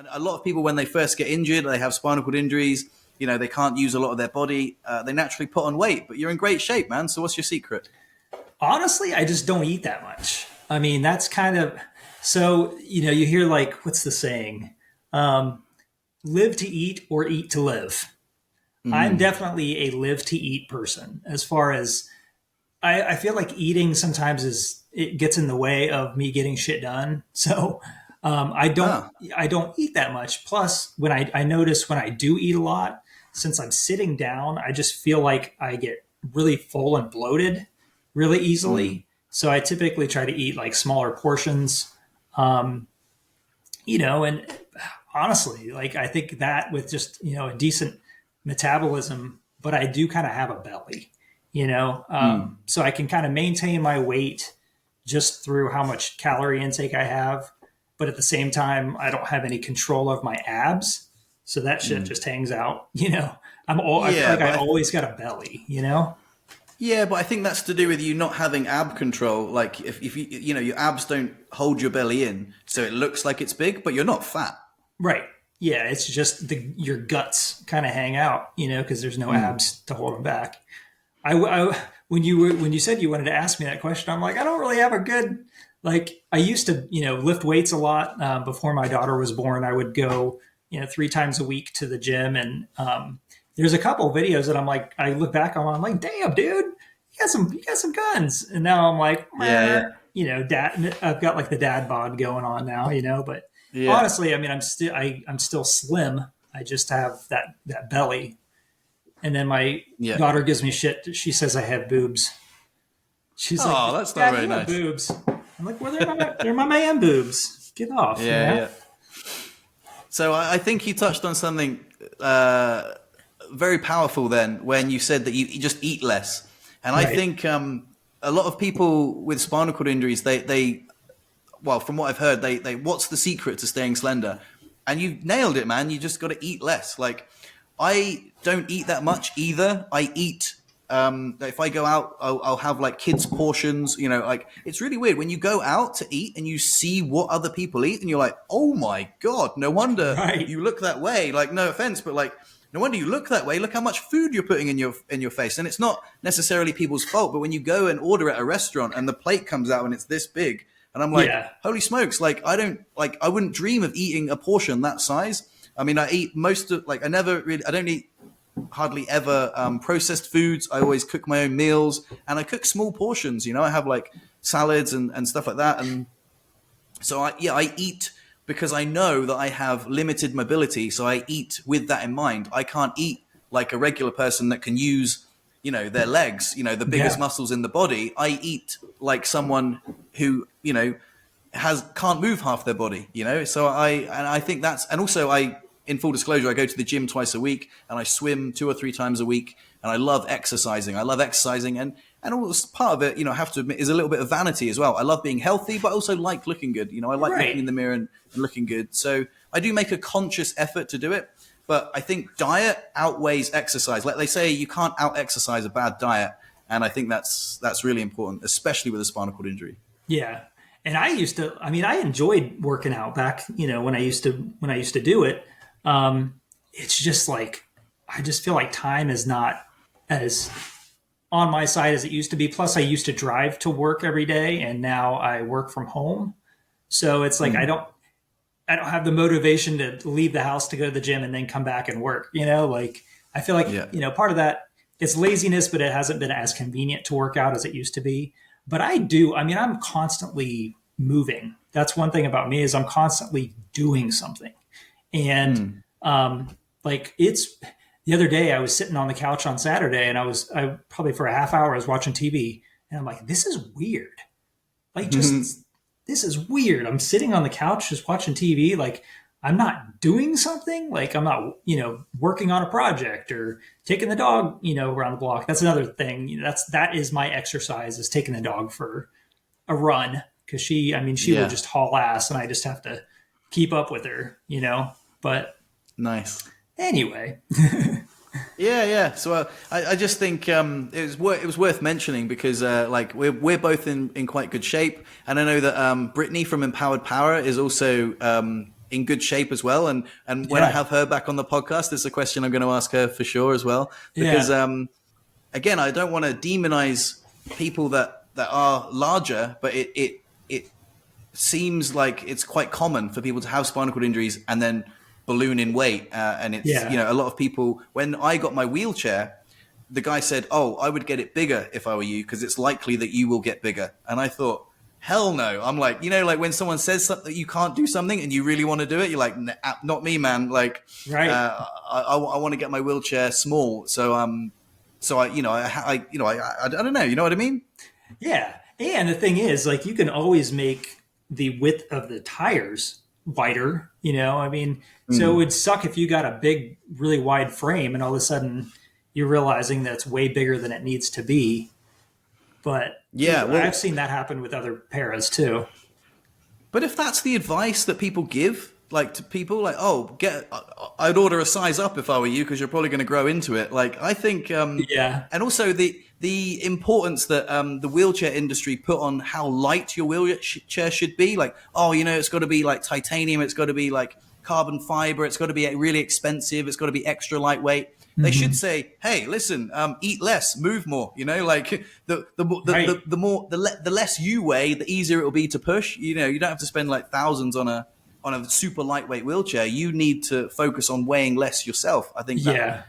And a lot of people, when they first get injured, they have spinal cord injuries, they can't use a lot of their body. They naturally put on weight, but you're in great shape, man. So what's your secret? Honestly, I just don't eat that much. I mean, that's kind of, so, you hear like, what's the saying? Live to eat or eat to live. I'm definitely a live to eat person. As far as I feel like eating sometimes it gets in the way of me getting shit done. So I don't eat that much. Plus, when I notice when I do eat a lot, since I'm sitting down, I just feel like I get really full and bloated really easily. So I typically try to eat like smaller portions. And honestly, like I think that with just, a decent metabolism, but I do kind of have a belly, so I can kind of maintain my weight just through how much calorie intake I have. But at the same time, I don't have any control of my abs. So that shit just hangs out, I feel like I always got a belly, Yeah, but I think that's to do with you not having ab control. Like if you, your abs don't hold your belly in, so it looks like it's big, but you're not fat. Right. Yeah, it's just your guts kind of hang out, because there's no abs to hold them back. When you said you wanted to ask me that question, I'm like, I don't really have a good, like, I used to, lift weights a lot before my daughter was born. I would go, 3 times a week to the gym, and there's a couple of videos that I'm like, I look back on, I'm like, damn, dude, you got some guns, and now I'm like, dad, I've got like the dad bod going on now, but. Yeah. Honestly, I mean, I'm still slim. I just have that belly. And then my daughter gives me shit. She says I have boobs. She's like, that's not very nice. Boobs. I'm like, well, they're my man boobs. Get off. Yeah. So I think you touched on something very powerful then when you said that you just eat less. And right. I think a lot of people with spinal cord injuries, well, from what I've heard, they what's the secret to staying slender? And you nailed it, man. You just got to eat less. Like, I don't eat that much either. I eat, if I go out, I'll have like kids' portions, like it's really weird when you go out to eat and you see what other people eat and you're like, oh my God, no wonder you look that way. Like, no offense, but like, no wonder you look that way. Look how much food you're putting in your face. And it's not necessarily people's fault, but when you go and order at a restaurant and the plate comes out and it's this big, and I'm like, holy smokes, like I wouldn't dream of eating a portion that size. I mean, I eat I don't eat hardly ever processed foods. I always cook my own meals and I cook small portions, I have like salads and stuff like that. And so I eat because I know that I have limited mobility. So I eat with that in mind. I can't eat like a regular person that can use their legs, the biggest muscles in the body. I eat like someone who, can't move half their body, So I think and also in full disclosure, I go to the gym twice a week and I swim 2 or 3 times a week and I love exercising. And also part of it, I have to admit, is a little bit of vanity as well. I love being healthy, but I also like looking good. I like looking in the mirror and looking good. So I do make a conscious effort to do it. But I think diet outweighs exercise. Like they say, you can't out-exercise a bad diet. And I think that's really important, especially with a spinal cord injury. Yeah. And I enjoyed working out back, when I used to do it. It's just like, I just feel like time is not as on my side as it used to be. Plus I used to drive to work every day and now I work from home. So it's like, I don't have the motivation to leave the house to go to the gym and then come back and work, like I feel like, part of that is laziness, but it hasn't been as convenient to work out as it used to be. But I'm constantly moving. That's one thing about me is I'm constantly doing something. And it's the other day I was sitting on the couch on Saturday and I probably for a half hour I was watching TV and I'm like, this is weird. Like this is weird. I'm sitting on the couch just watching TV. Like I'm not doing something. Like I'm not, working on a project or taking the dog, around the block. That's another thing. That is my exercise is taking the dog for a run. Cause she will just haul ass and I just have to keep up with her, but nice. Anyway. Yeah. So I just think it was worth mentioning because we're both in quite good shape, and I know that Brittany from Empowered Power is also in good shape as well. And when I have her back on the podcast, it's a question I'm going to ask her for sure as well, because again, I don't want to demonize people that are larger, but it seems like it's quite common for people to have spinal cord injuries and then balloon in weight. And it's, a lot of people, when I got my wheelchair, the guy said, "Oh, I would get it bigger if I were you, because it's likely that you will get bigger." And I thought, hell no. I'm like, like when someone says something, you can't do something and you really want to do it, you're like, not me, man. Like, right. I want to get my wheelchair small. So I don't know. You know what I mean? Yeah. And the thing is, like, you can always make the width of the tires wider, so it would suck if you got a big, really wide frame and all of a sudden you're realizing that it's way bigger than it needs to be. But I've seen that happen with other paras too. But if that's the advice that people give, like to people, like, "Oh, I'd order a size up if I were you, because you're probably going to grow into it." Like, I think, and also the importance that the wheelchair industry put on how light your wheelchair should be. Like, it's got to be like titanium, it's got to be like carbon fiber, it's got to be really expensive, it's got to be extra lightweight. They should say, "Hey, listen, eat less, move more." Like the less you weigh, the easier it will be to push. You don't have to spend like thousands on a super lightweight wheelchair. You need to focus on weighing less yourself. I think that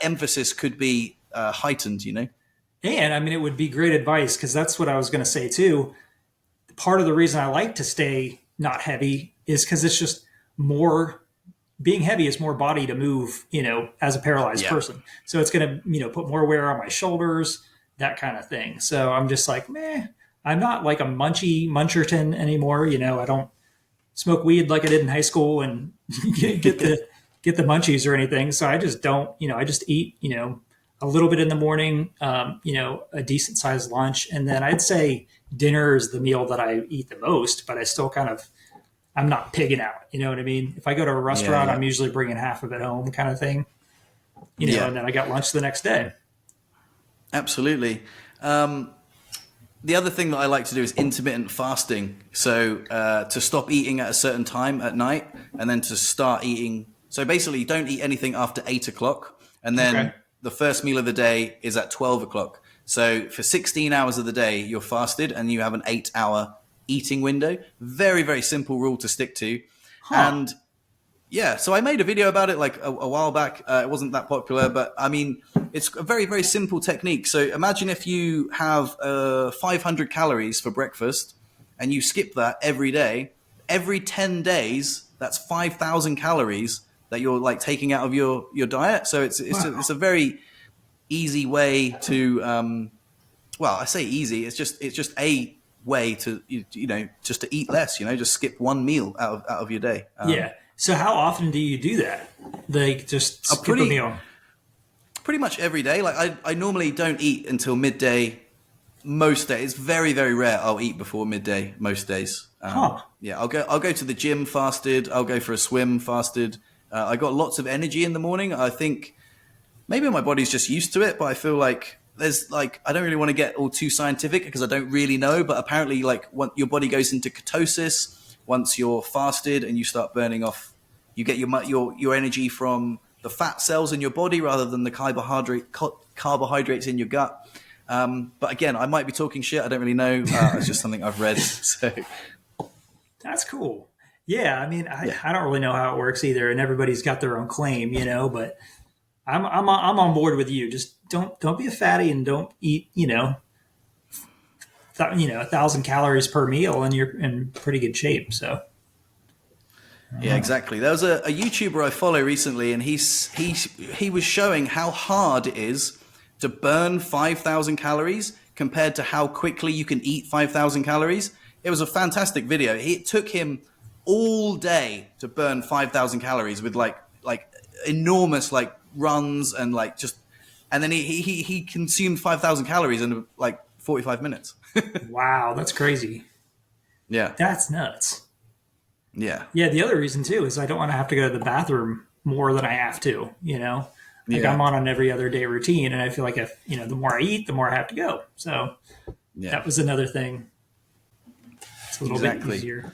emphasis could be heightened. And it would be great advice, because that's what I was going to say too. Part of the reason I like to stay not heavy is because it's just more. Being heavy is more body to move, as a paralyzed person. So it's going to, put more wear on my shoulders, that kind of thing. So I'm just like, I'm not like a muncherton anymore. I don't smoke weed like I did in high school and get the munchies or anything. So I just don't, I just eat, a little bit in the morning, a decent sized lunch. And then I'd say dinner is the meal that I eat the most, but I still I'm not pigging out. You know what I mean? If I go to a restaurant, I'm usually bringing half of it home, kind of thing. And then I got lunch the next day. Absolutely. The other thing that I like to do is intermittent fasting. So to stop eating at a certain time at night, and then to start eating. So basically, don't eat anything after 8 o'clock, and then the first meal of the day is at 12 o'clock. So for 16 hours of the day, you're fasted, and you have an 8-hour eating window. Very, very simple rule to stick to. And so I made a video about it like a while back. It wasn't that popular, but it's a very, very simple technique. So imagine if you have 500 calories for breakfast and you skip that every day. Every 10 days, that's 5,000 calories that you're like taking out of your diet. So it's a very easy way to, I say easy. It's just a way to just to eat less, just skip one meal out of your day. So how often do you do that? Like, just skip a meal? Pretty much every day. Like I normally don't eat until midday most days. It's very, very rare I'll eat before midday most days. I'll go to the gym fasted, I'll go for a swim fasted. I got lots of energy in the morning. I think maybe my body's just used to it, but I feel like I don't really want to get all too scientific because I don't really know, but apparently your body goes into ketosis once you're fasted, and you start burning off, you get your energy from the fat cells in your body rather than the carbohydrates in your gut. But again, I might be talking shit. I don't really know. It's just something I've read. So that's cool. Yeah. I don't really know how it works either, and everybody's got their own claim, but I'm on board with you. Just don't be a fatty and don't eat 1,000 calories per meal, and you're in pretty good shape. So yeah, exactly. There was a YouTuber I follow recently, and he was showing how hard it is to burn 5,000 calories compared to how quickly you can eat 5,000 calories. It was a fantastic video. It took him all day to burn 5,000 calories with like enormous runs and and then he consumed 5,000 calories in 45 minutes. Wow, that's crazy. Yeah, that's nuts. Yeah. The other reason too is I don't want to have to go to the bathroom more than I have to. I'm on an every other day routine, and I feel like if the more I eat, the more I have to go. So that was another thing. It's a little bit easier.